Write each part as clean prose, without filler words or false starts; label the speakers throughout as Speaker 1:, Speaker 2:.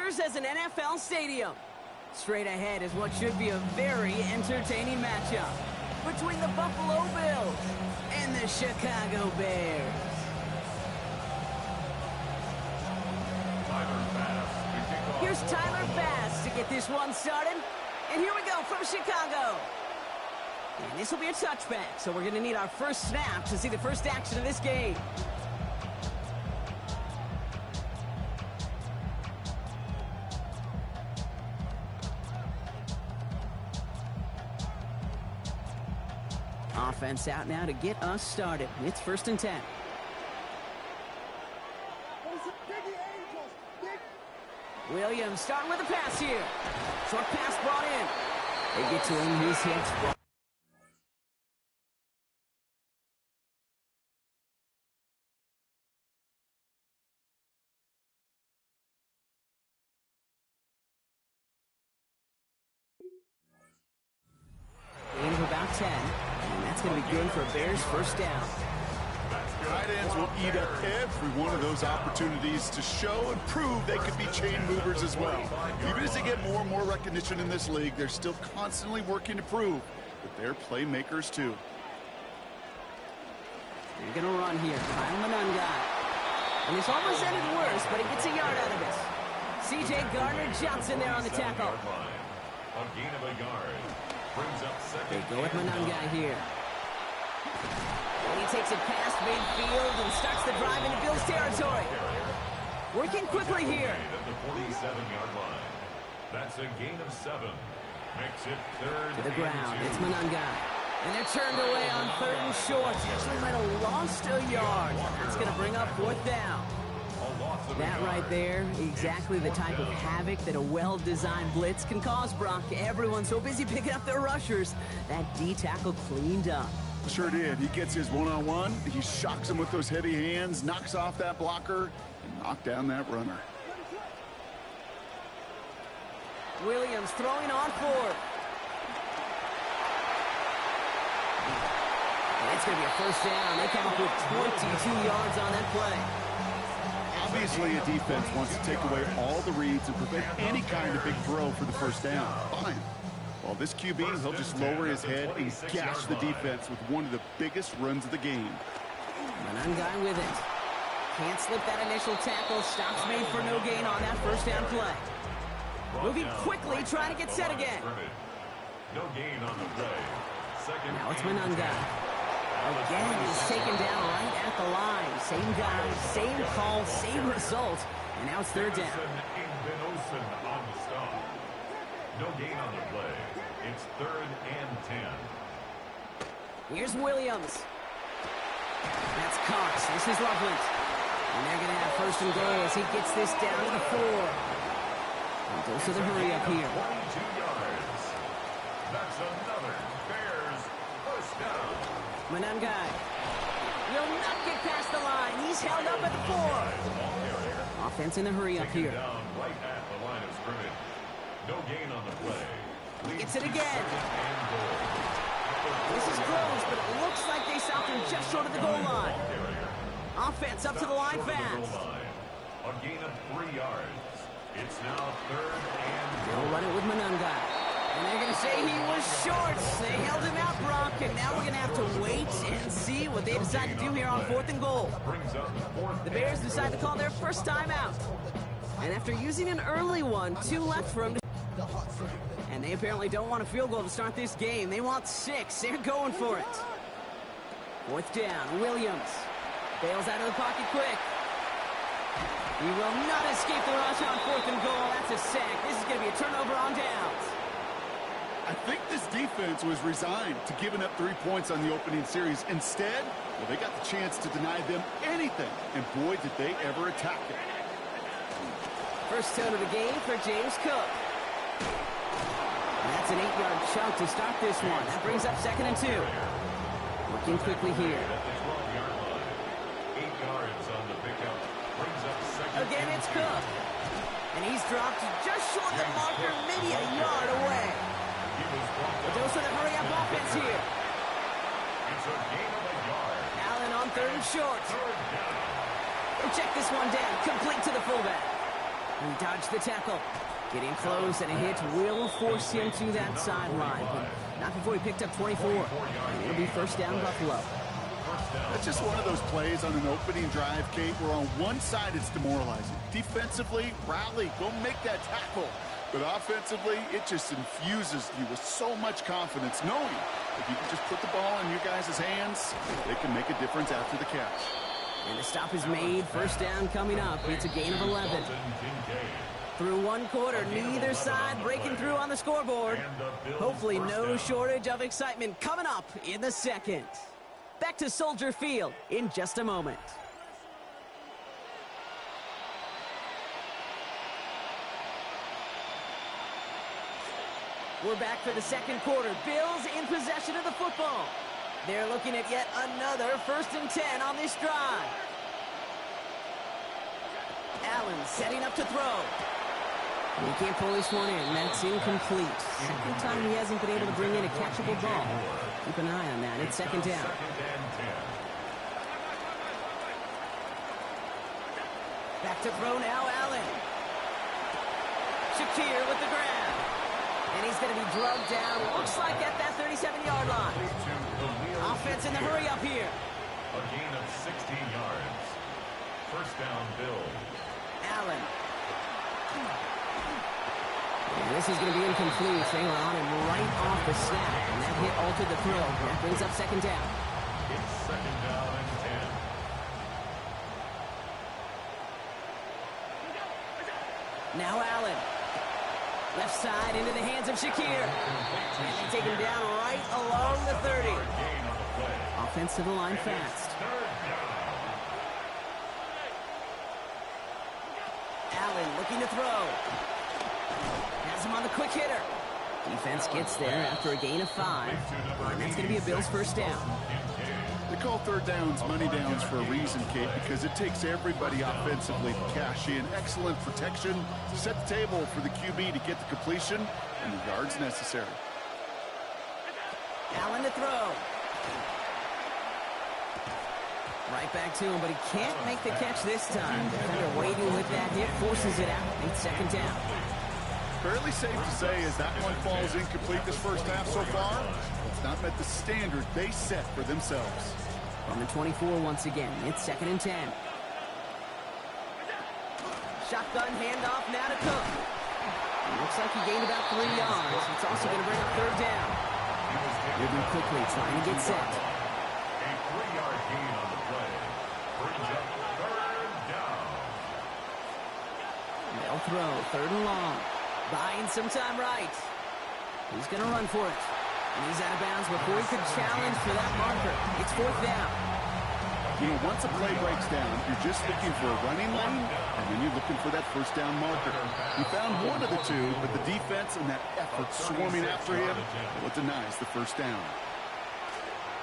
Speaker 1: Rutgers as an NFL stadium. Straight ahead is what should be a very entertaining matchup between the Buffalo Bills and the Chicago Bears. Here's Tyler Bass to get this one started. And here we go from Chicago. And this will be a touchback, so we're going to need our first snap to see the first action of this game. Offense out now to get us started. It's 1st and 10. Williams starting with a pass here. Short pass brought in. They get to him. He's hit. Gain of about 10. And that's going to be good for Bears first down.
Speaker 2: Tight ends will eat up every one of those opportunities to show and prove they could be chain movers as well. Even as they get more and more recognition in this league, they're still constantly working to prove that they're playmakers too.
Speaker 1: They're going to run here. Kyle Manunga. And this almost ended worse, but he gets a yard out of this. C.J. Gardner-Johnson there on the tackle.
Speaker 3: A gain of a yard. Brings up second.
Speaker 1: They go with Manunga here. And he takes it past midfield and starts the drive into Bills territory. Working quickly here.
Speaker 3: At the 47-yard line. That's a gain of 7. Makes it 3rd
Speaker 1: to the ground. It's Manunga. And they're turned away on 3rd and short. Actually might have lost a yard. That's going to bring up 4th down. That right there, exactly the type of havoc that a well-designed blitz can cause, Brock. Everyone's so busy picking up their rushers. That D tackle cleaned up.
Speaker 2: Sure did. He gets his one-on-one. He shocks him with those heavy hands, knocks off that blocker, and knocks down that runner.
Speaker 1: Williams throwing on 4th. And it's going to be a first down. They come up with 22 yards on that play.
Speaker 2: Obviously, a defense wants to take away all the reads and prevent any kind of big throw for the first down. Fine. Well, this QB, he'll just lower his head and gash the defense with one of the biggest runs of the game.
Speaker 1: Manunga with it. Can't slip that initial tackle. Stops made for no gain on that first down play. Moving quickly, trying to get set again.
Speaker 3: No gain on the play.
Speaker 1: Now it's Manunga. Again, he's taken down right at the line. Same guy, same call, same result. And now it's 3rd down.
Speaker 3: On the stop. No gain on the play. It's 3rd and 10.
Speaker 1: Here's Williams. That's Cox. This is Loveland. And they're going to have 1st and goal as he gets this down to the 4. And goes to the hurry up here.
Speaker 3: 22 yards. That's another Bears first down.
Speaker 1: Manunga will not get past the line. He's held up at the 4. Offense in the hurry up here.
Speaker 3: Down right at the line of scrimmage. No gain on the play.
Speaker 1: Gets it again. This is close, but it looks like they stopped him just short of the goal line. Offense up to the line fast.
Speaker 3: A gain of 3 yards. It's now 3rd and
Speaker 1: They'll run it with Manunga. And they're going to say he was short. They held him out, Brock, and now we're going to have to wait and see what they decide to do here on 4th and goal. The Bears decide to call their first timeout. And after using an early one, 2 left for him to... And they apparently don't want a field goal to start this game. They want 6. They're going for it. 4th down. Williams bails out of the pocket quick. He will not escape the rush on 4th and goal. That's a sack. This is going to be a turnover on downs.
Speaker 2: I think this defense was resigned to giving up 3 points on the opening series. Instead, well, they got the chance to deny them anything. And boy, did they ever attack it.
Speaker 1: First tone of the game for James Cook. And that's an 8-yard chunk to start this one. That brings up 2nd and 2. Working quickly here.
Speaker 3: 8 yards on the pickup. Brings up 2nd.
Speaker 1: Again, it's Cook. And he's dropped just short of the marker, maybe a yard away. But those are the hurry-up offense here.
Speaker 3: It's a gain of a yard.
Speaker 1: Allen on 3rd and short.
Speaker 3: 3rd down.
Speaker 1: We'll check this one down. Complete to the fullback. He dodged the tackle. Getting close, and a hit will force him to that sideline. But not before he picked up 24. And it'll be first down, Buffalo.
Speaker 2: That's just one of those plays on an opening drive, Kate, where on one side it's demoralizing. Defensively, rally, go make that tackle. But offensively, it just infuses you with so much confidence, knowing if you can just put the ball in your guys' hands, they can make a difference after the catch.
Speaker 1: And the stop is made. First down coming up. It's a gain of 11. Through one quarter, neither side breaking through on the scoreboard. Hopefully no shortage of excitement coming up in the second. Back to Soldier Field in just a moment. We're back for the second quarter. Bills in possession of the football. They're looking at yet another 1st and 10 on this drive. Allen setting up to throw. He can't pull this one in. That's incomplete. Second time he hasn't been able to bring in a catchable ball. Keep an eye on that. It's second down. Back to throw now, Allen. Shakir with the grab. And he's going to be drugged down. Looks like at that 37-yard line. Offense in the hurry up here.
Speaker 3: A gain of 16 yards. First down, Bills.
Speaker 1: Allen. And this is going to be incomplete. They were on him right off the snap. And that hit altered the throw. That brings up second down.
Speaker 3: It's second down and 10.
Speaker 1: Now Allen. Left side into the hands of Shakir. And they take him down right along the 30. Offense to the line fast. Allen looking to throw. Has him on the quick hitter. Defense gets there after a gain of 5. And that's going to be a Bills first down.
Speaker 2: They call third downs money downs for a reason, Kate, because it takes everybody offensively to cash in. Excellent protection to set the table for the QB to get the completion and the yards necessary.
Speaker 1: Allen to throw. Right back to him, but he can't make the catch this time. Defender waiting with that hit, forces it out. It's second down.
Speaker 2: Fairly safe to say as that one falls incomplete this first half so far, it's not met the standard they set for themselves.
Speaker 1: From the 24 once again, it's second and 10. Shotgun handoff now to Cook. Looks like he gained about 3 yards. It's also going to bring up third down. Moving quickly, trying to get set.
Speaker 3: A 3-yard gain on the play. Brings up third down.
Speaker 1: They'll throw, third and long. Buying some time right. He's going to run for it. And he's out of bounds before he could challenge for that marker. It's fourth down.
Speaker 2: You know, once a play breaks down, you're just looking for a running lane, and then you're looking for that first down marker. He found one of the two, but the defense and that effort swarming after him, well, it denies the first down.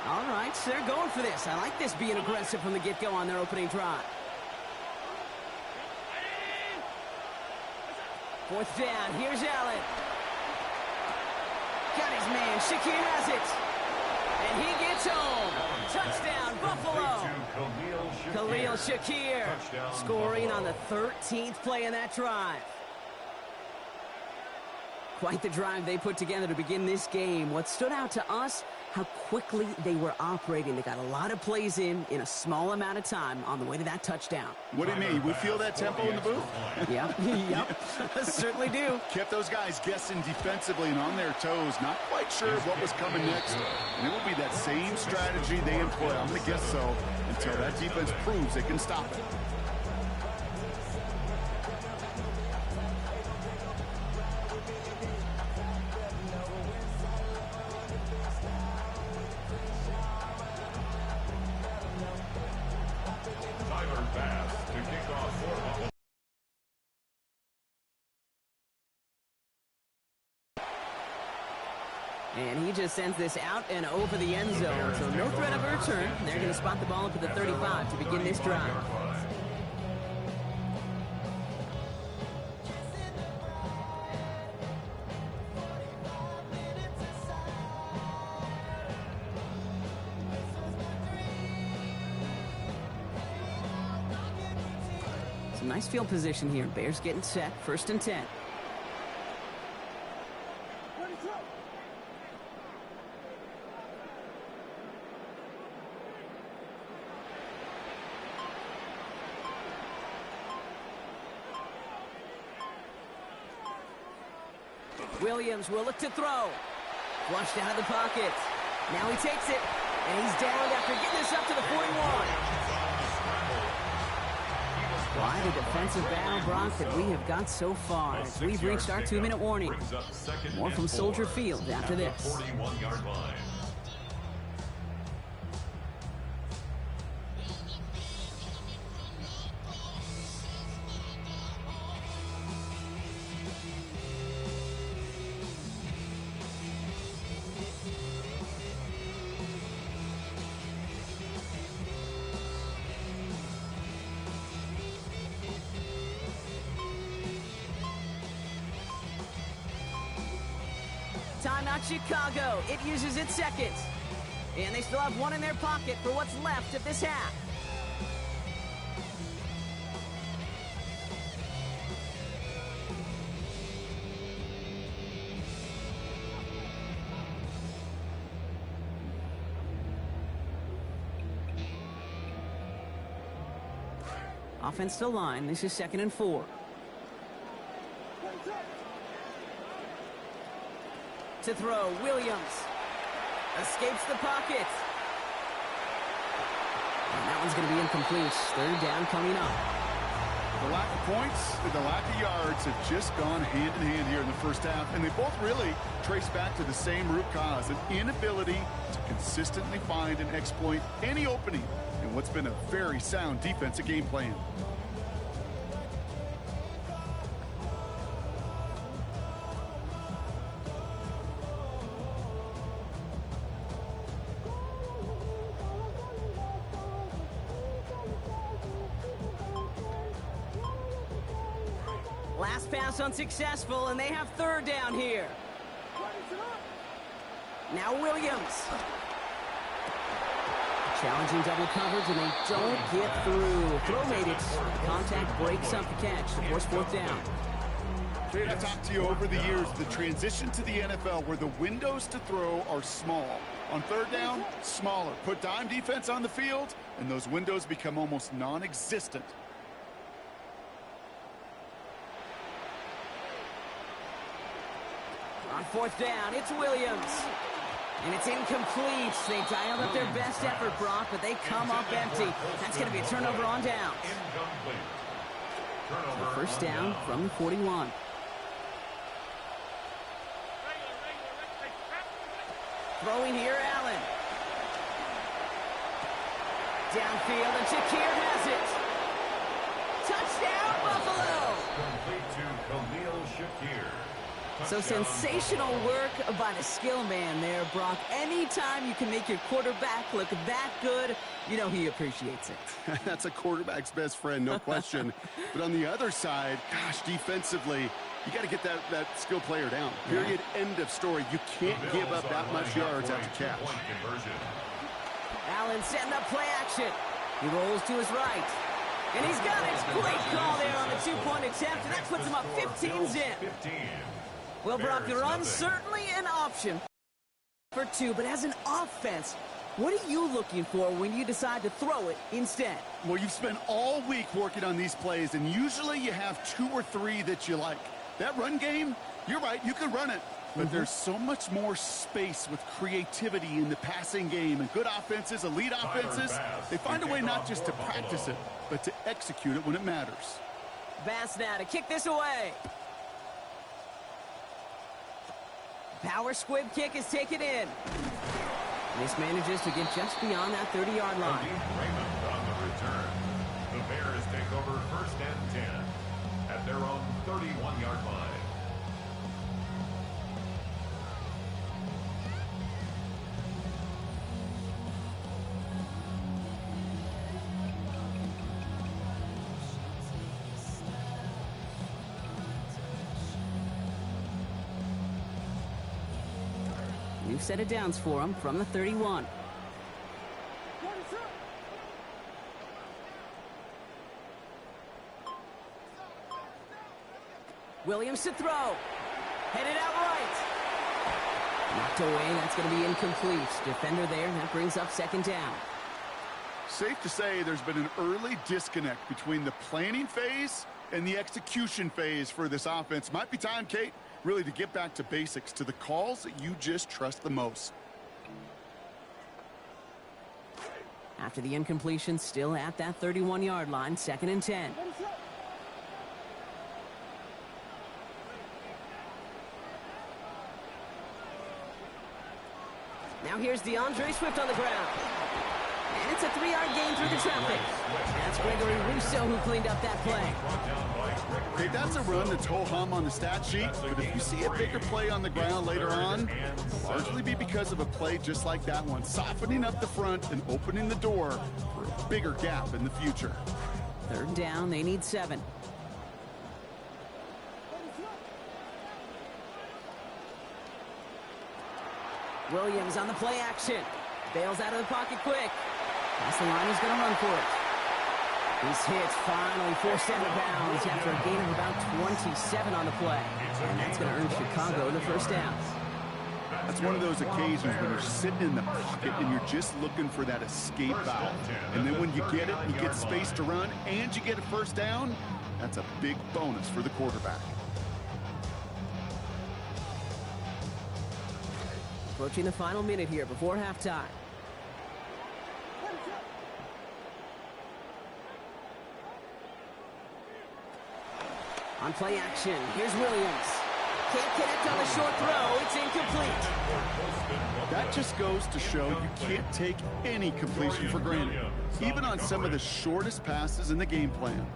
Speaker 1: All right, so they're going for this. I like this being aggressive from the get-go on their opening drive. Fourth down, here's Allen. Got his man, Shakir has it. And he gets home. Touchdown, Buffalo. Khalil Shakir scoring on the 13th play in that drive. Quite the drive they put together to begin this game. What stood out to us, how quickly they were operating. They got a lot of plays in a small amount of time on the way to that touchdown.
Speaker 2: What do you mean? We feel that tempo in the booth?
Speaker 1: Yep, certainly do.
Speaker 2: Kept those guys guessing defensively and on their toes, not quite sure what was coming next. And it will be that same strategy they employ, I'm going to guess so, until that defense proves they can stop it.
Speaker 1: And he just sends this out and over the end zone. So no threat of a return. They're going to spot the ball up at the 35 to begin this drive. Some nice field position here. Bears getting set. 1st and 10. Williams will look to throw. Flushed out of the pocket. Now he takes it, and he's down after getting this up to the 41. Quite a defensive battle, Brock, that we have got so far as we've reached our 2-minute warning. More from Soldier Field after this.
Speaker 3: 41-yard line.
Speaker 1: Timeout Chicago. It uses its second. And they still have one in their pocket for what's left of this half. Offense to line. This is 2nd and 4. To throw, Williams escapes the pocket. And that one's going to be incomplete. 3rd down coming up.
Speaker 2: The lack of points and the lack of yards have just gone hand in hand here in the first half, and they both really trace back to the same root cause, an inability to consistently find and exploit any opening in what's been a very sound defensive game plan.
Speaker 1: Last pass unsuccessful, and they have 3rd down here. Now Williams. Challenging double coverage, and they don't get through. Throw made it. Contact breaks up the catch to force 4th down.
Speaker 2: Jay, I've talked to you over the years, the transition to the NFL where the windows to throw are small. On 3rd down, smaller. Put dime defense on the field, and those windows become almost non-existent.
Speaker 1: On 4th down, it's Williams. And it's incomplete. They dialed up their best effort, Brock, but they come up empty. That's going to be a turnover on downs. So 1st down from the 41. Throwing here, Allen. Downfield, and Shakir has it. Touchdown, Buffalo!
Speaker 3: Complete to Khalil Shakir.
Speaker 1: So sensational work by the skill man there, Brock. Anytime you can make your quarterback look that good, you know he appreciates it.
Speaker 2: That's a quarterback's best friend, no question. But on the other side, gosh, defensively, you got to get that skill player down. Period. End of story. You can't give up that much yards after catch.
Speaker 1: Allen setting up play action. He rolls to his right. And he's got it. Great call there on the 2-point attempt, and that puts him up 15's in. Well, Brock, the run's certainly an option for 2, but as an offense, what are you looking for when you decide to throw it instead?
Speaker 2: Well, you've spent all week working on these plays, and usually you have 2 or 3 that you like. That run game, you're right, you can run it. But there's so much more space with creativity in the passing game. And good offenses, elite offenses, they find a way not just to practice it, but to execute it when it matters.
Speaker 1: Bass now to kick this away. Power squib kick is taken in. This manages to get just beyond that 30-yard line.
Speaker 3: Raymond on the return. The Bears take over 1st and 10 at their own 31-yard line.
Speaker 1: New set of downs for him from the 31. Williams to throw. Headed out right. Knocked away. That's going to be incomplete. Defender there. That brings up second down.
Speaker 2: Safe to say there's been an early disconnect between the planning phase and the execution phase for this offense. Might be time, Kate, really to get back to basics, to the calls that you just trust the most.
Speaker 1: After the incompletion, still at that 31-yard line, 2nd and 10. Now here's DeAndre Swift on the ground. And it's a 3-yard gain through the traffic. That's Gregory Rousseau who cleaned up that play.
Speaker 2: Okay, that's a run that's ho-hum on the stat sheet, but if you see a bigger play on the ground later on, it'll largely be because of a play just like that one, softening up the front and opening the door for a bigger gap in the future.
Speaker 1: 3rd down, they need 7. Williams on the play action. Bails out of the pocket quick. That's the line, he's going to run for it. He's hit, finally forced out of bounds after a gain of about 27 on the play. And that's going to earn Chicago the first down.
Speaker 2: That's one of those occasions when you're sitting in the pocket and you're just looking for that escape valve. And then when you get it, you get space to run, and you get a first down, that's a big bonus for the quarterback.
Speaker 1: Approaching the final minute here before halftime. On play action, here's Williams. Can't connect on the short throw. It's incomplete.
Speaker 2: That just goes to show you can't take any completion for granted, even on some of the shortest passes in the game plan.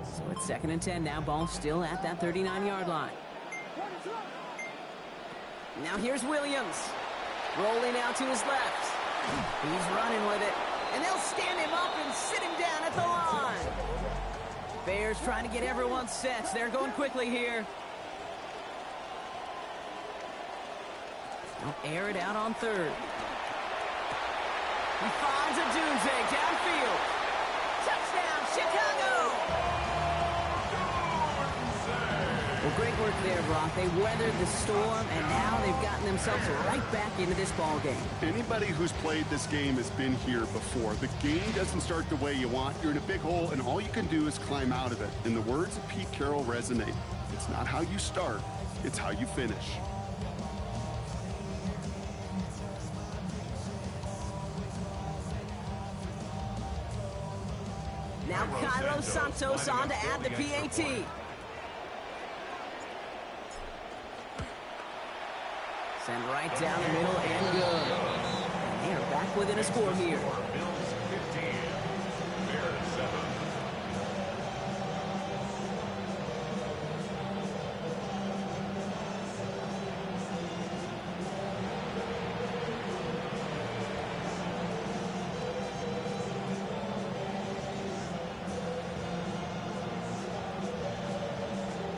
Speaker 1: So it's 2nd and 10 now. Ball still at that 39-yard line. Now here's Williams. Rolling out to his left. He's running with it. And they'll stand him up and sit him down at the line. Bears trying to get everyone set. They're going quickly here. They'll air it out on 3rd. He finds a Dunze downfield. Touchdown, Chicago! Well, great work there, Brock. They weathered the storm, and now they've gotten themselves right back into this ball game.
Speaker 2: Anybody who's played this game has been here before. The game doesn't start the way you want. You're in a big hole, and all you can do is climb out of it. And the words of Pete Carroll resonate. It's not how you start, it's how you finish.
Speaker 1: Now Cairo Santos on to add the PAT. Send right down the middle and good. And they are back within a score here.
Speaker 3: Bills 15, Bears 7.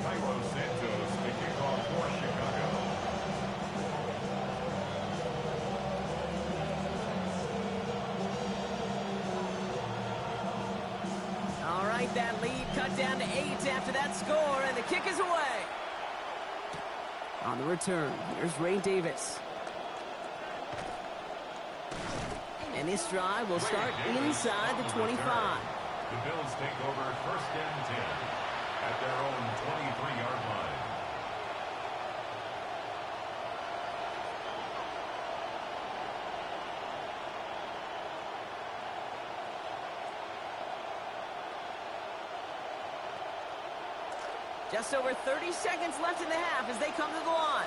Speaker 3: Cairo Santos, the kickoff for Chicago.
Speaker 1: All right, that lead cut down to 8 after that score, and the kick is away. On the return, here's Ray Davis. And this drive will start inside the 25.
Speaker 3: The Bills take over 1st and 10 at their own 23-yard line.
Speaker 1: Just over 30 seconds left in the half as they come to the line.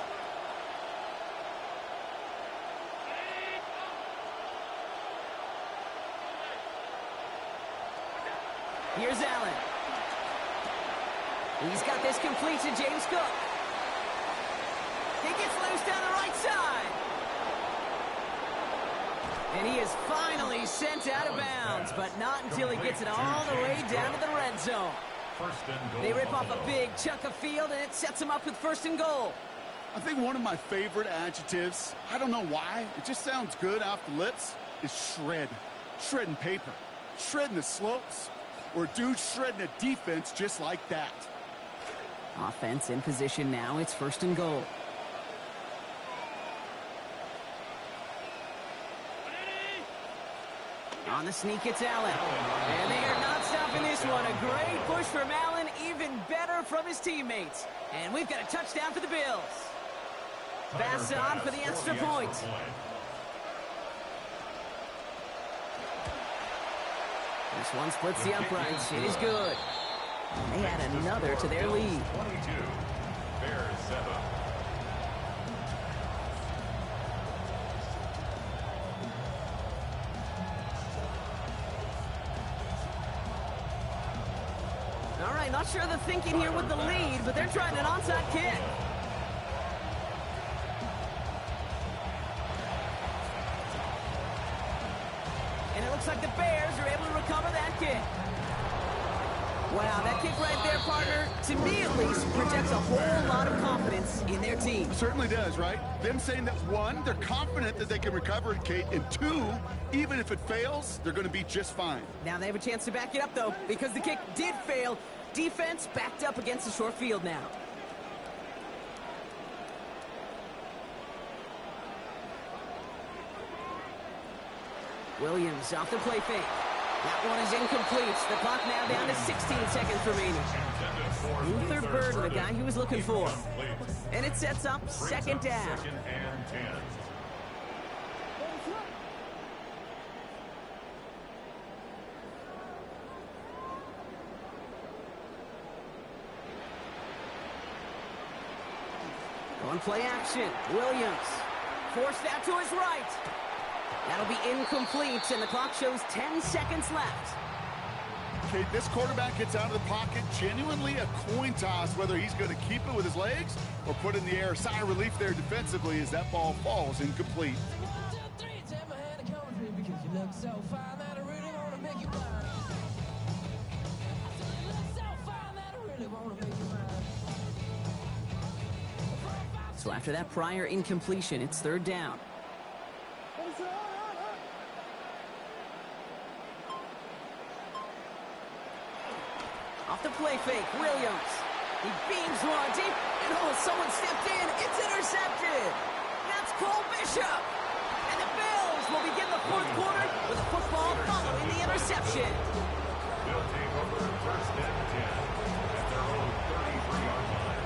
Speaker 1: Here's Allen. He's got this complete to James Cook. He gets loose down the right side. And he is finally sent out of bounds, but not until he gets it all the way down to the red zone. They rip off a big chunk of field, and it sets them up with 1st and goal.
Speaker 2: I think one of my favorite adjectives, I don't know why, it just sounds good off the lips, is shred. Shredding paper, shredding the slopes, or a dude shredding a defense just like that.
Speaker 1: Offense in position now. It's 1st and goal. On the sneak, it's Allen. And they are not stopping this one. A great push from Allen, even better from his teammates. And we've got a touchdown for the Bills. Pass on for the extra point. This one splits the uprights. It is good. They add another to their lead.
Speaker 3: 22, Bears 7.
Speaker 1: All right, not sure of the thinking here with the lead, but they're trying an onside kick. And it looks like the Bears are able to recover that kick. Wow, that kick right there, partner, to me at least, projects a whole lot of confidence in their team.
Speaker 2: Certainly does, right? Them saying that, one, they're confident that they can recover it, Kate, and two, even if it fails, they're going to be just fine.
Speaker 1: Now they have a chance to back it up, though, because the kick did fail. Defense backed up against the short field now. Williams off the play fake. That one is incomplete. The clock now down to 16 seconds remaining. Luther Burden, the guy he was looking for. And it sets up 2nd down.
Speaker 3: 2nd and 10.
Speaker 1: On play action, Williams forced out to his right. That'll be incomplete, and the clock shows 10 seconds left.
Speaker 2: Okay, this quarterback gets out of the pocket, genuinely a coin toss, whether he's going to keep it with his legs or put it in the air. Sigh of relief there defensively as that ball falls incomplete.
Speaker 1: So after that prior incompletion, it's 3rd down. Off the play fake, Williams. He beams one deep, and someone stepped in. It's intercepted. That's Cole Bishop. And the Bills will begin the 4th quarter with a football following the interception.
Speaker 3: They'll take over 1st and 10 at their own 33-yard line.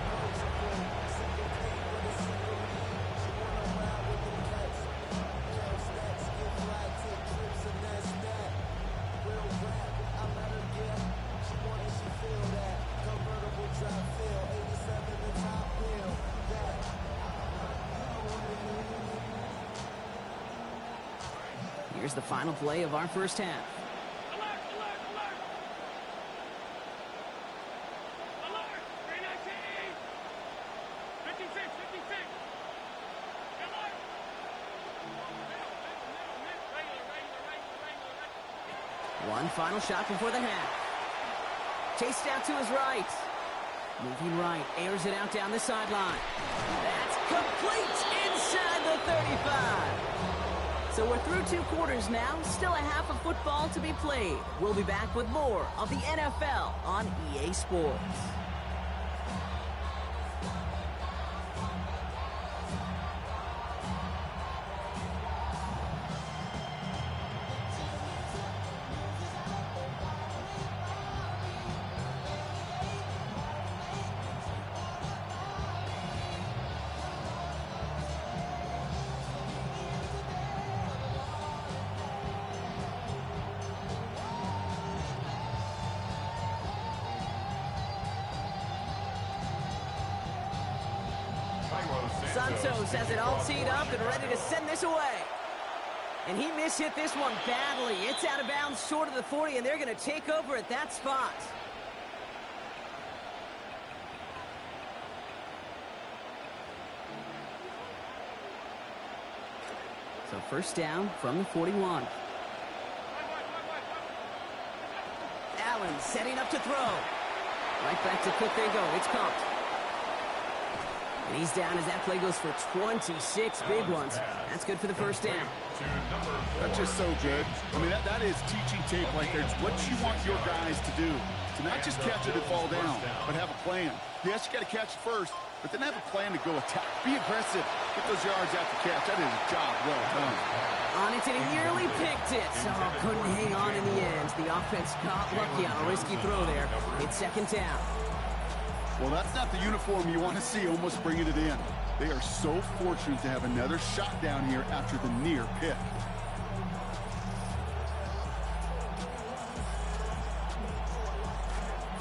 Speaker 1: Here's the final play of our 1st half.
Speaker 4: Alert! Alert! 319! 56! Alert! Regular.
Speaker 1: One final shot before the half. Chased out to his right. Moving right, airs it out down the sideline. That's complete inside the 35. So we're through 2 quarters now, still a half of football to be played. We'll be back with more of the NFL on EA Sports. Santos has it all teed up and ready to send this away. And he mishit this one badly. It's out of bounds short of the 40, and they're going to take over at that spot. So first down from the 41. Allen setting up to throw. Right back to Cook they go. It's pumped. And he's down as that play goes for 26 big ones. That's good for the first down.
Speaker 2: That's just so good. I mean, that is teaching tape right there. It's what you want your guys to do. To not just catch it and fall down, but have a plan. Yes, you got to catch it first, but then have a plan to go attack. Be aggressive. Get those yards after catch. That is a job well done.
Speaker 1: On it, and he nearly picked it. Oh, couldn't hang on in the end. The offense got lucky on a risky throw there. It's second down.
Speaker 2: Well, that's not the uniform you want to see almost bringing it in. They are so fortunate to have another shot down here after the near pick.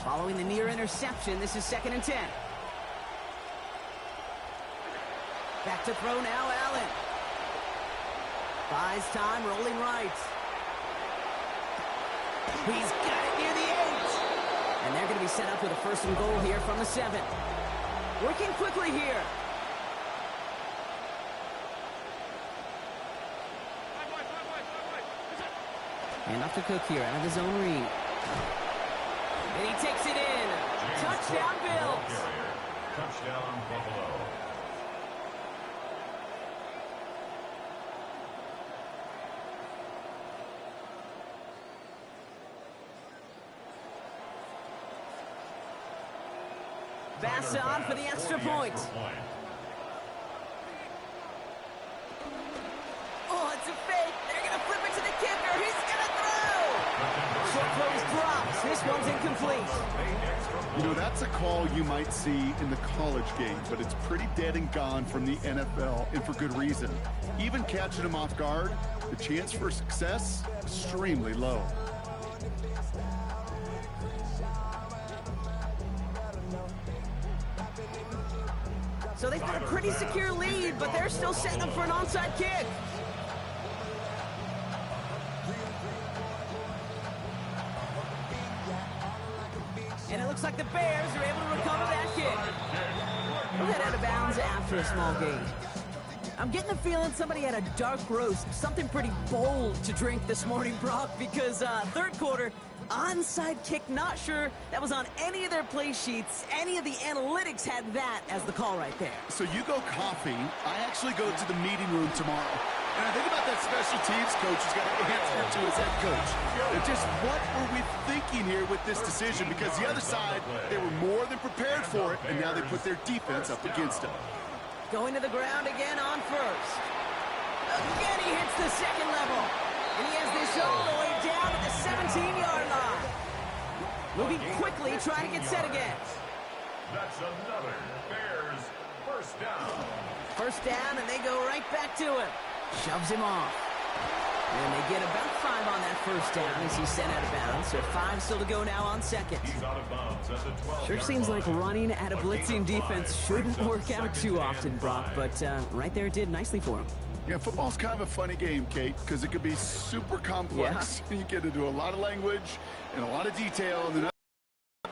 Speaker 1: Following the near interception, this is second and 10. Back to throw now, Allen. Buys time, rolling right. He's got it near the 8. And they're going to be set up with a first and goal here from the 7. Working quickly here. And off to Cook here, out of his own read. And he takes it in. Touchdown, Bills.
Speaker 3: Touchdown, Buffalo.
Speaker 1: Bass on for the extra point. Oh, it's a fake. They're going to flip it to the kicker. He's going to throw. Short throws drops. This one's incomplete.
Speaker 2: You know, that's a call you might see in the college game, but it's pretty dead and gone from the NFL, and for good reason. Even catching him off guard, the chance for success, extremely low.
Speaker 1: So they've got a pretty secure lead, but they're still setting up for an onside kick. And it looks like the Bears are able to recover that kick. We'll head out of bounds after a small gain. I'm getting the feeling somebody had a dark roast, something pretty bold to drink this morning, Brock, because third quarter, onside kick, not sure that was on any of their play sheets. Any of the analytics had that as the call right there.
Speaker 2: So you go coffee, I actually go to the meeting room tomorrow. And I think about that special teams coach who's got an answer to his head coach. And just what were we thinking here with this decision? Because the other side, they were more than prepared for it, and now they put their defense up against them.
Speaker 1: Going to the ground again on first. Again, he hits the second level. And he has this all the way down at the 17-yard line. Moving quickly, trying to get set again.
Speaker 3: That's another Bears first down.
Speaker 1: First down, and they go right back to him. Shoves him off. And they get about 5 on that first down as he's sent out of bounds. So 5 still to go now on second.
Speaker 3: He's out of bounds at the 12-yard
Speaker 1: Sure seems like running at a blitzing defense shouldn't work out too often, Brock. But right there it did nicely for him.
Speaker 2: Yeah, football's kind of a funny game, Kate, because it could be super complex. Yeah. You get into a lot of language and a lot of detail, and then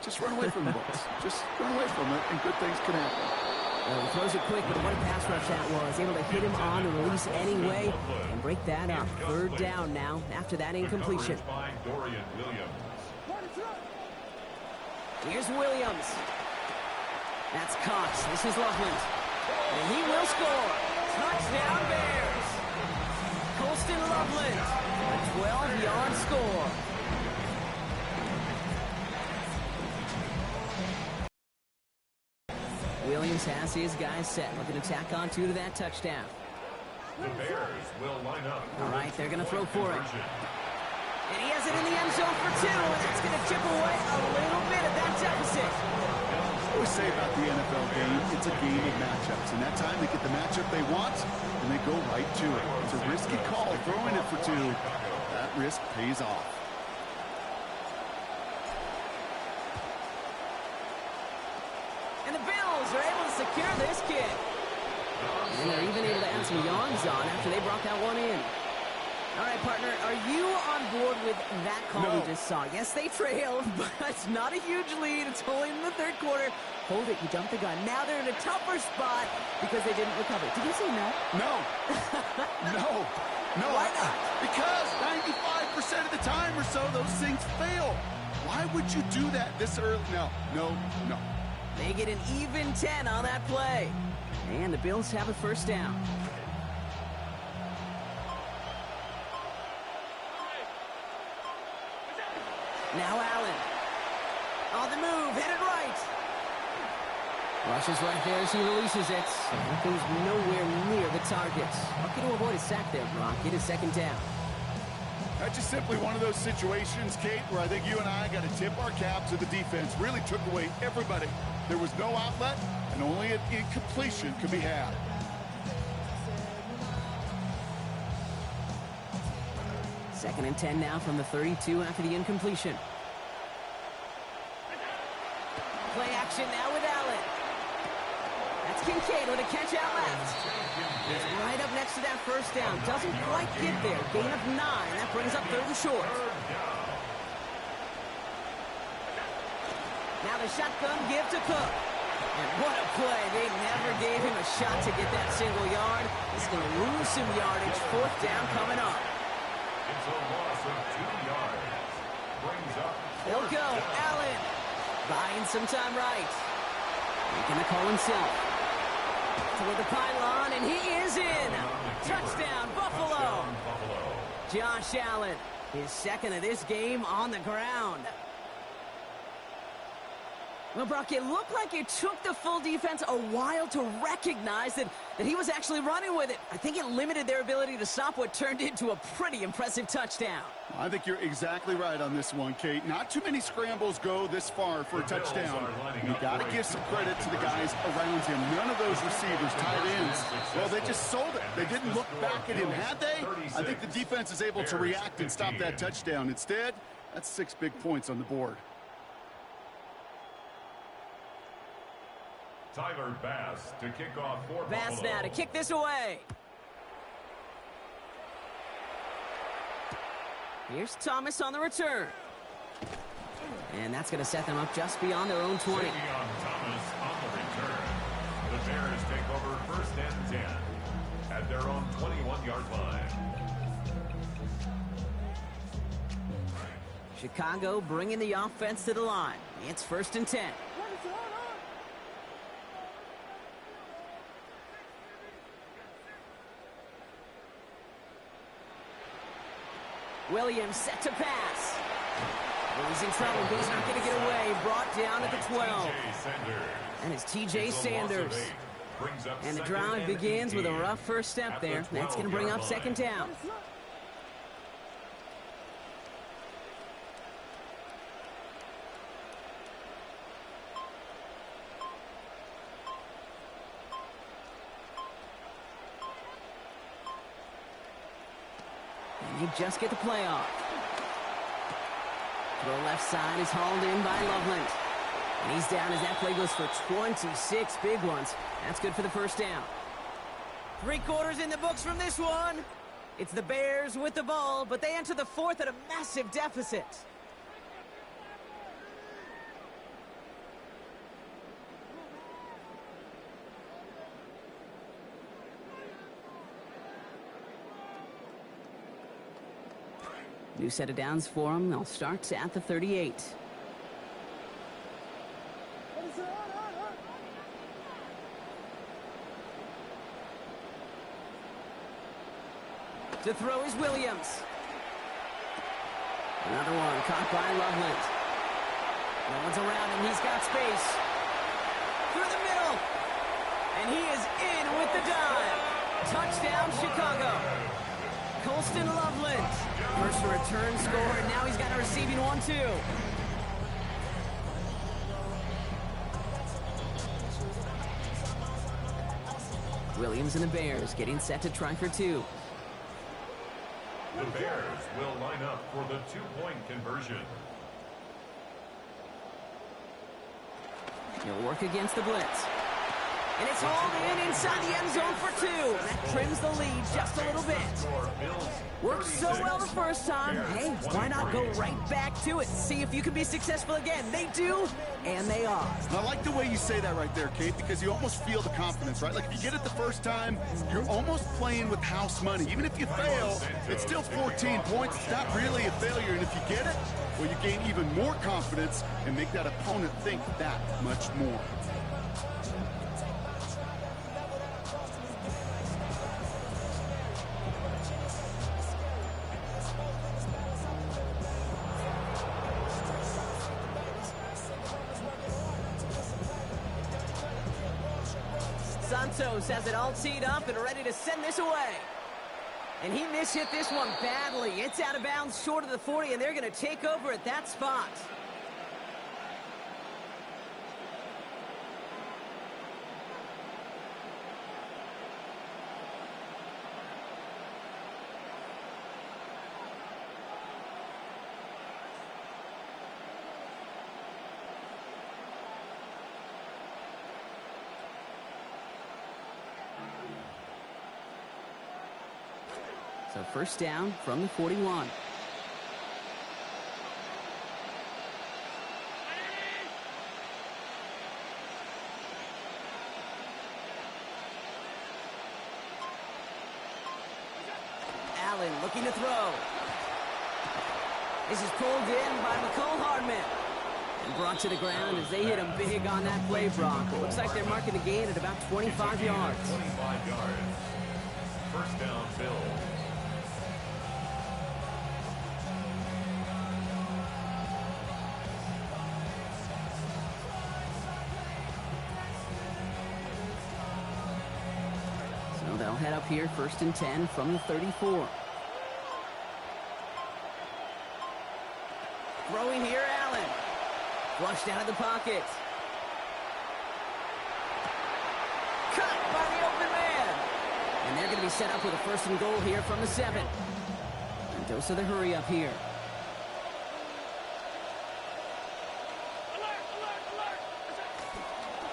Speaker 2: just run away from the balls. Just run away from it, and good things can happen.
Speaker 1: Well, he throws it quick, but what a pass rush that was. Able to hit him on the release anyway and break that up. Third down now after that incompletion. Here's Williams. That's Cox. This is Loveland. And he will score. Touchdown Bears. Colston Loveland. A 12-yard score. Williams has his guys set. Looking to tack on 2 to that touchdown.
Speaker 3: The Bears will line up.
Speaker 1: All right, they're going to throw for it. And he has it in the end zone for 2, and that's going to chip away a little bit of that deficit.
Speaker 2: I always say about the NFL game, it's a game of matchups. And that time they get the matchup they want, and they go right to it. It's a risky call, throwing it for 2. That risk pays off.
Speaker 1: And the Bills are able to secure this kick. And they're even able to add some yards on after they brought that one in. All right, partner, are you on board with that call
Speaker 2: No.
Speaker 1: we just saw? Yes, they trailed, but it's not a huge lead. It's only in the third quarter. Hold it, you jumped the gun. Now they're in a tougher spot because they didn't recover. Did you say no?
Speaker 2: No. No. No.
Speaker 1: Why not?
Speaker 2: Because 95% of the time or so, those things fail. Why would you do that this early? No.
Speaker 1: They get an even 10 on that play. And the Bills have a first down. Now Allen. On the move, headed right. Rushes right there as he releases it. That goes nowhere near the target. Lucky to avoid a sack there, Brock. It is second down.
Speaker 2: That's just simply one of those situations, Kate, where I think you and I got to tip our cap to the defense. Really took away everybody. There was no outlet, and only an incompletion could be had.
Speaker 1: Second and 10 now from the 32 after the incompletion. Play action now with Allen. That's Kincaid with a catch out left. It's right up next to that first down. Doesn't quite get there. Gain of 9. That brings up third and short. Now the shotgun give to Cook. And what a play. They never gave him a shot to get that single yard. He's going to lose some yardage. Fourth down coming up.
Speaker 3: It's a loss of 2 yards. Brings up
Speaker 1: They'll go. Allen buying some time right. Making the call himself. Toward the pylon, and he is in. Touchdown, Buffalo. Josh Allen, his second of this game on the ground. Well, Brock, it looked like it took the full defense a while to recognize that he was actually running with it. I think it limited their ability to stop what turned into a pretty impressive touchdown.
Speaker 2: I think you're exactly right on this one, Kate. Not too many scrambles go this far for a touchdown. You got to give some credit to the guys around him. None of those receivers, tight ends, well, they just sold it. They didn't look back at him. Had they? I think the defense is able to react and stop that touchdown. Instead, that's 6 big points on the board.
Speaker 3: Tyler Bass to kick off for
Speaker 1: Bass
Speaker 3: Buffalo.
Speaker 1: now to kick this away. Here's Thomas on the return. And that's going to set them up just beyond their own 20.
Speaker 3: Taking on Thomas on the return. The Bears take over first and 10 at their own 21-yard line.
Speaker 1: Chicago bringing the offense to the line. It's first and 10. Williams set to pass. He's in trouble, but he's not going to get away. Brought down at the 12. And it's T.J. Sanders. And the drive begins with a rough first step there. That's going to bring up second down. And they just get the play off. Throw left side is hauled in by Loveland. And he's down as that play goes for 26 big ones. That's good for the first down. 3 quarters in the books from this one. It's the Bears with the ball, but they enter the fourth at a massive deficit. New set of downs for them. They'll start at the 38. To throw is Williams. Another one caught by Loveland. No one's around him. He's got space. Through the middle. And he is in with the dive. Touchdown, Chicago. Colston Loveland. First return score, and now he's got a receiving one, too. Williams and the Bears getting set to try for 2.
Speaker 3: The Bears will line up for the 2-point conversion.
Speaker 1: He'll work against the blitz. And it's hauled in inside the end zone for 2. And that trims the lead just a little bit. Worked so well the first time. Hey, why not go right back to it? See if you can be successful again. They do, and they are.
Speaker 2: I like the way you say that right there, Kate, because you almost feel the confidence, right? Like if you get it the first time, you're almost playing with house money. Even if you fail, it's still 14 points. It's not really a failure. And if you get it, well, you gain even more confidence and make that opponent think that much more.
Speaker 1: Santos has it all teed up and ready to send this away. And he mishit this one badly. It's out of bounds short of the 40, and they're going to take over at that spot. So first down from the 41. Allen looking to throw. This is pulled in by McCole Hardman. And brought to the ground as they hit him big on that play, Brock. It looks like they're marking the gain at about 25 yards.
Speaker 3: 25 yards. First down, Bills.
Speaker 1: So they'll head up here, 1st and 10 from the 34. Throwing here, Allen. Flushed out of the pocket. Cut by the open man. And they're going to be set up with a 1st and goal here from the 7. And dose of the hurry up here.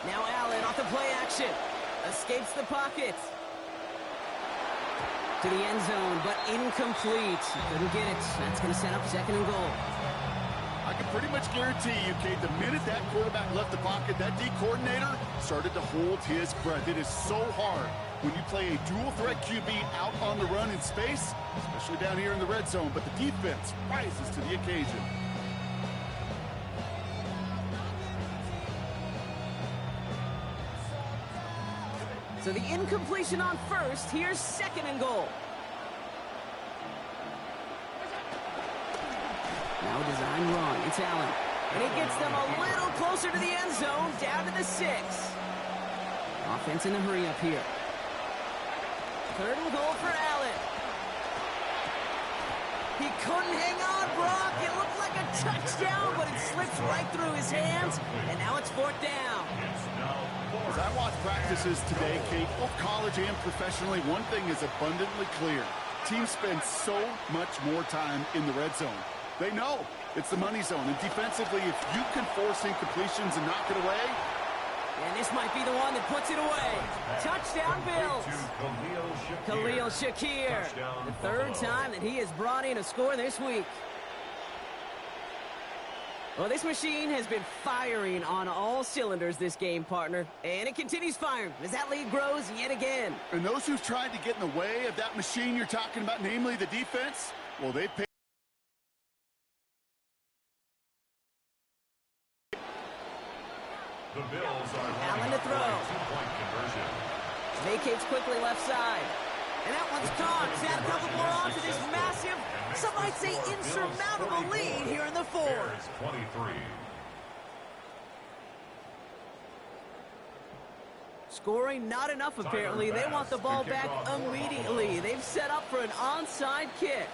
Speaker 1: Now Allen off the play action. Escapes the pocket. To the end zone, but incomplete. Couldn't get it. That's going to set up 2nd and goal.
Speaker 2: I can pretty much guarantee you, Kate, the minute that quarterback left the pocket, that D coordinator started to hold his breath. It is so hard when you play a dual threat QB out on the run in space, especially down here in the red zone, but the defense rises to the occasion.
Speaker 1: So the incompletion on 1st. Here's 2nd and goal. Now a design run. It's Allen. And he gets them a little closer to the end zone, down to the 6. Offense in a hurry up here. 3rd and goal for Allen. He couldn't hang on, Brock. It looked like a touchdown, but it slips right through his hands. And now it's 4th down.
Speaker 2: As I watch practices today, Kate, both college and professionally, one thing is abundantly clear. Teams spend so much more time in the red zone. They know it's the money zone. And defensively, if you can force incompletions and knock it away.
Speaker 1: And this might be the one that puts it away. Touchdown, Bills. Khalil Shakir. The 3rd time that he has brought in a score this week. Well, this machine has been firing on all cylinders this game, partner. And it continues firing as that lead grows yet again.
Speaker 2: And those who've tried to get in the way of that machine you're talking about, namely the defense, well, they've paid.
Speaker 3: The Bills are
Speaker 1: Allen to throw.
Speaker 3: Two-point conversion.
Speaker 1: Vacates quickly left side. And that one's gone. He's had a couple more on to this massive, some might say insurmountable lead here in the 4th.
Speaker 3: Bears 23.
Speaker 1: Scoring not enough, apparently. They want the ball back immediately. They've set up for an onside kick.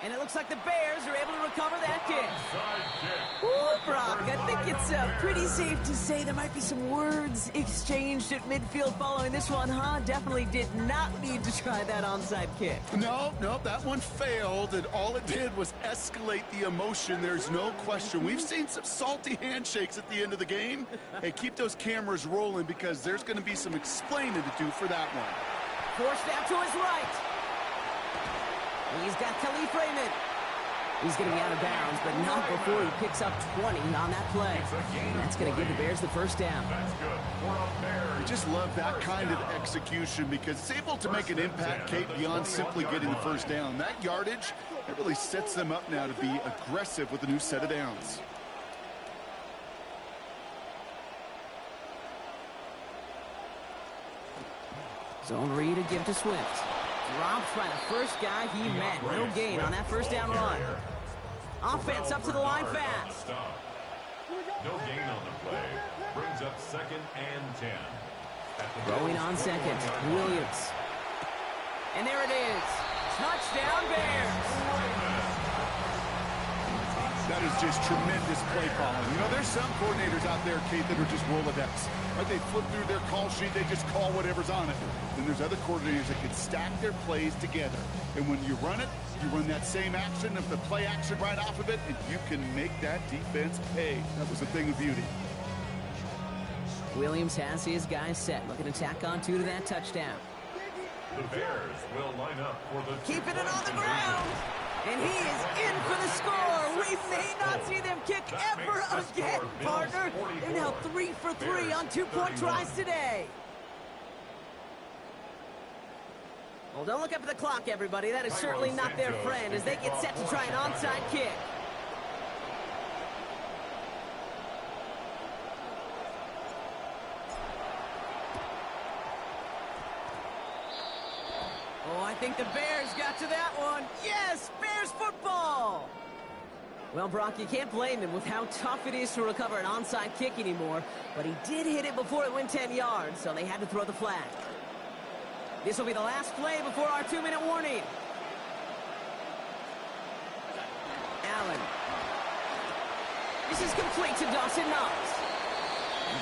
Speaker 1: And it looks like the Bears are able to recover that kick.
Speaker 3: Onside kick.
Speaker 1: Ooh, Brock, I think it's pretty safe to say there might be some words exchanged at midfield following this one, huh? Definitely did not need to try that onside kick.
Speaker 2: No, that one failed, and all it did was escalate the emotion. There's no question. We've seen some salty handshakes at the end of the game. Hey, keep those cameras rolling because there's going to be some explaining to do for that one.
Speaker 1: Forced out to his right. He's got Khalif Raymond. He's going to be out of bounds, but not before he picks up 20 on that play. That's going to give the Bears the first down.
Speaker 3: That's good for a Bears.
Speaker 2: I just love that kind of execution because it's able to make an impact, Kate, beyond simply getting the first down. That yardage, it really sets them up now to be aggressive with a new set of downs.
Speaker 1: Zone read to give to Swift. Dropped by the first guy he met. No gain on that first down run. Offense up to the line fast.
Speaker 3: No gain on the play. Brings up 2nd and 10.
Speaker 1: Throwing on second, Williams. And there it is. Touchdown, Bears.
Speaker 2: That is just tremendous play calling. You know, there's some coordinators out there, Kate, that are just Rolodex. Right? They flip through their call sheet, they just call whatever's on it. Then there's other coordinators that can stack their plays together. And when you run it, you run that same action of the play action right off of it, and you can make that defense pay. That was a thing of beauty.
Speaker 1: Williams has his guys set, looking to tack on 2 to that touchdown.
Speaker 3: The Bears will line up for the
Speaker 1: keeping it on the ground. And he is in for the score. We may not see them kick ever again, partner. They're now 3 for 3 on 2-point tries today. Well, don't look up at the clock, everybody. That is certainly not their friend as they get set to try an onside kick. Oh, I think the Bears got to that one. Yes, Bears football. Well, Brock, you can't blame him with how tough it is to recover an onside kick anymore, but he did hit it before it went 10 yards, so they had to throw the flag. This will be the last play before our 2-minute warning. Allen. This is complete to Dawson Knox.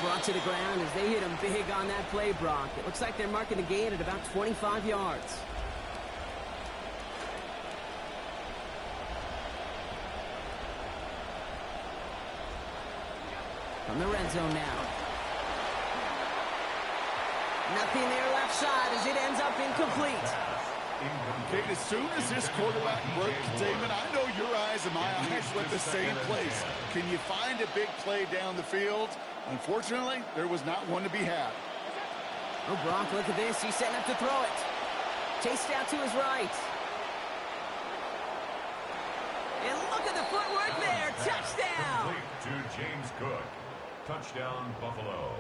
Speaker 1: Brought to the ground as they hit him big on that play, Brock. It looks like they're marking the gain at about 25 yards. From the red zone now. Nothing there left side as it ends up incomplete.
Speaker 2: Kate, as soon as this quarterback broke containment, I know your eyes and my eyes went the same place. Can you find a big play down the field? Unfortunately, there was not one to be had.
Speaker 1: Oh, Brock, look at this. He's setting up to throw it. Chased out to his right. And look at the footwork there. Touchdown!
Speaker 3: Complete to James Cook. Touchdown, Buffalo.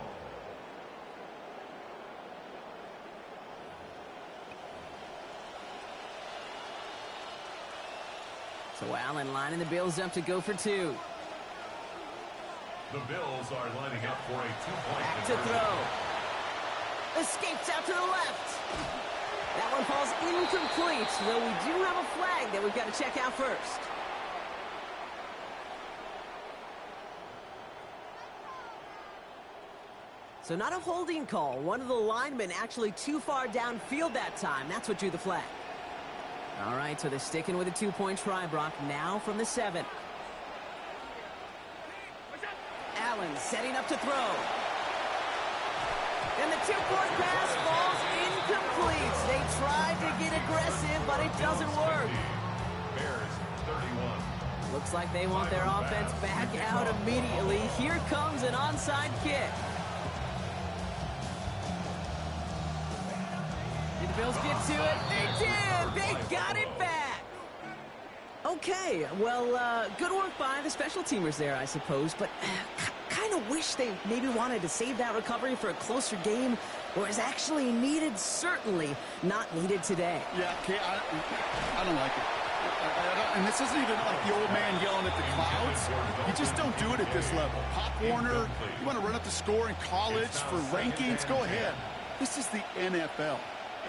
Speaker 1: So Allen lining the Bills up to go for 2.
Speaker 3: The Bills are lining up for a 2-point
Speaker 1: Back to throw. Escapes out to the left. That one falls incomplete, though we do have a flag that we've got to check out first. So not a holding call. One of the linemen actually too far downfield that time. That's what drew the flag. All right, so they're sticking with a 2-point try, Brock. Now from the 7. Allen setting up to throw. And the 2-point pass falls incomplete. They tried to get aggressive, but it doesn't work.
Speaker 3: Bears 31.
Speaker 1: Looks like they want their offense back out immediately. Here comes an onside kick. Did the Bills get to it? They did! They got it back! Okay, well, good work by the special teamers there, I suppose, but kind of wish they maybe wanted to save that recovery for a closer game, or is actually needed, certainly not needed today.
Speaker 2: Yeah, okay, I don't like it. And this isn't even like the old man yelling at the clouds. You just don't do it at this level. Pop Warner, you want to run up the score in college for rankings? Go ahead. This is the NFL.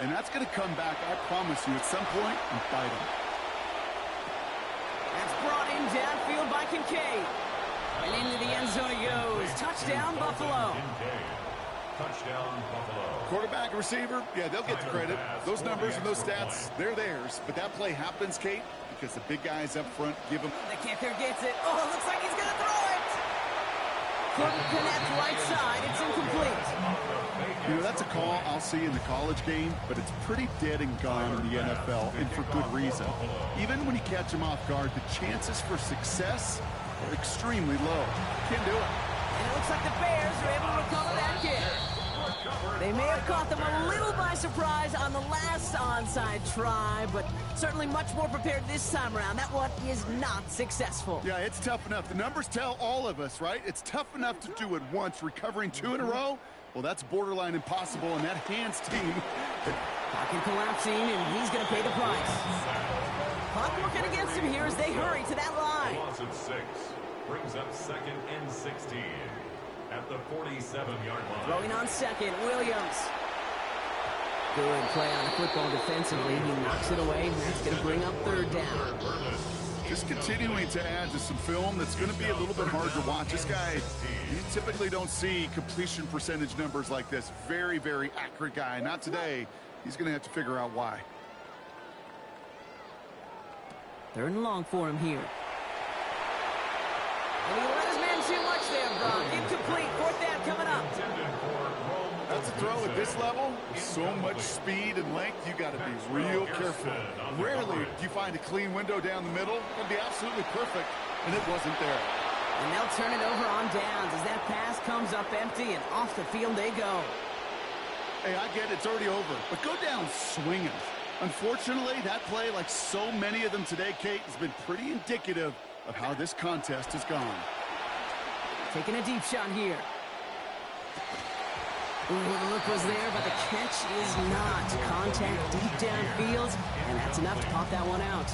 Speaker 2: And that's going to come back, I promise you, at some point and bite them.
Speaker 1: taken downfield by Kincaid. And into the end zone he goes. Touchdown, Buffalo.
Speaker 3: Touchdown, Buffalo.
Speaker 2: Quarterback and receiver, yeah, they'll get the credit. Those numbers and those stats, they're theirs. But that play happens, Kate, because the big guys up front give them.
Speaker 1: The kicker gets it. Oh, looks like he's going to throw it. Couldn't connect right side. It's incomplete.
Speaker 2: You know, that's a call I'll see in the college game, but it's pretty dead and gone in the NFL, and for good reason. Even when you catch him off guard, the chances for success are extremely low. Can't do it.
Speaker 1: And it looks like the Bears are able to recover that kick. They may have caught them a little by surprise on the last onside try, but certainly much more prepared this time around. That one is not successful.
Speaker 2: Yeah, it's tough enough. The numbers tell all of us, right? It's tough enough to do it once. Recovering 2 in a row, well, that's borderline impossible, and that hands team.
Speaker 1: Pocket collapsing, and he's going to pay the price. Clock working against him here as they hurry to that line.
Speaker 3: Loss of 6 brings up 2nd and 16 at the 47-yard line.
Speaker 1: Throwing on second, Williams. Good play on the football defensively. He knocks it away, and that's going to bring up 3rd down.
Speaker 2: Just continuing to add to some film that's going to be a little bit hard to watch. This guy, you typically don't see completion percentage numbers like this. Very, very accurate guy. Not today. He's going to have to figure out why.
Speaker 1: 3rd and long for him here. And he let his man too much there, Brock. Incomplete. 4th down coming up.
Speaker 2: That's a throw at this level. So much speed and length, you got to be real careful. Rarely do you find a clean window down the middle. It'll be absolutely perfect, and it wasn't there.
Speaker 1: And they'll turn it over on downs as that pass comes up empty, and off the field they go.
Speaker 2: Hey, I get it. It's already over, but go down swinging. Unfortunately, that play, like so many of them today, Kate, has been pretty indicative of how this contest has gone.
Speaker 1: Taking a deep shot here. Ooh, the look was there, but the catch is not. Contact deep downfield, and that's enough to pop that one out.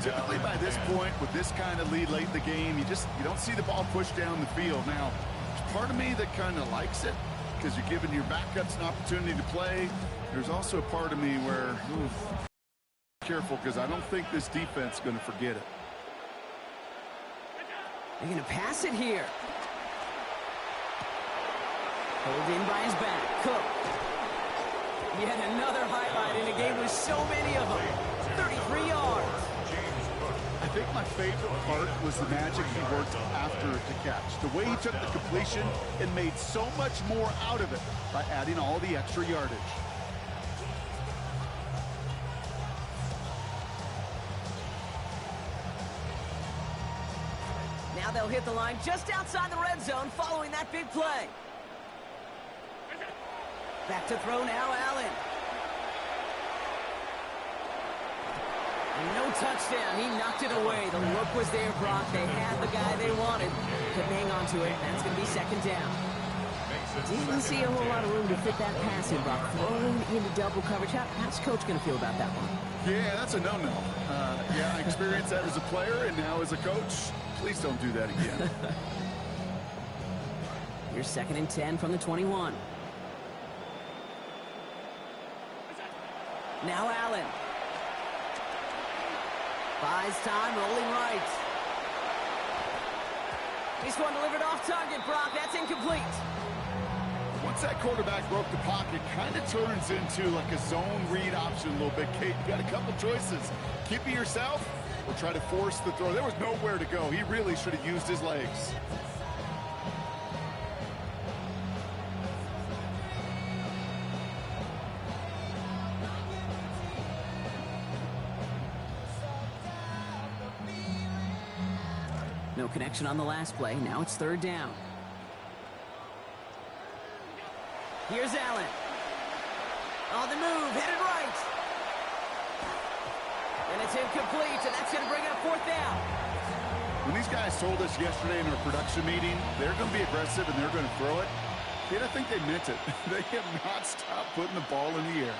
Speaker 2: Typically by this point, with this kind of lead late in the game, you don't see the ball pushed down the field. Now, there's part of me that kind of likes it because you're giving your backups an opportunity to play. There's also a part of me where, careful, because I don't think this defense is going to forget it.
Speaker 1: They're going to pass it here. Pulled in by his back. Cook. Yet another highlight in a game with so many of them. 33 yards.
Speaker 2: I think my favorite part was the magic he worked after to catch. The way he took the completion and made so much more out of it by adding all the extra yardage.
Speaker 1: Now they'll hit the line just outside the red zone following that big play. Back to throw now, Allen. And no touchdown. He knocked it away. The look was there, Brock. They had the guy they wanted. Couldn't hang on to it. That's going to be 2nd down. Didn't see a whole lot of room to fit that pass in, Brock. Throwing into double coverage. How's Coach going to feel about that one?
Speaker 2: Yeah, that's a no-no. Yeah, I experienced that as a player and now as a coach. Please don't do that again.
Speaker 1: Here's 2nd and 10 from the 21. Now Allen. Buys time, rolling right. This one delivered off target, Brock. That's incomplete.
Speaker 2: Once that quarterback broke the pocket, kind of turns into like a zone read option a little bit. Kate, you got a couple choices. Keep it yourself or try to force the throw. There was nowhere to go. He really should have used his legs.
Speaker 1: No connection on the last play. Now it's 3rd down. Here's Allen. On the move, headed right. And it's incomplete, and that's going to bring up 4th down.
Speaker 2: When these guys told us yesterday in our production meeting, they're going to be aggressive and they're going to throw it, I think they meant it. They have not stopped putting the ball in the air.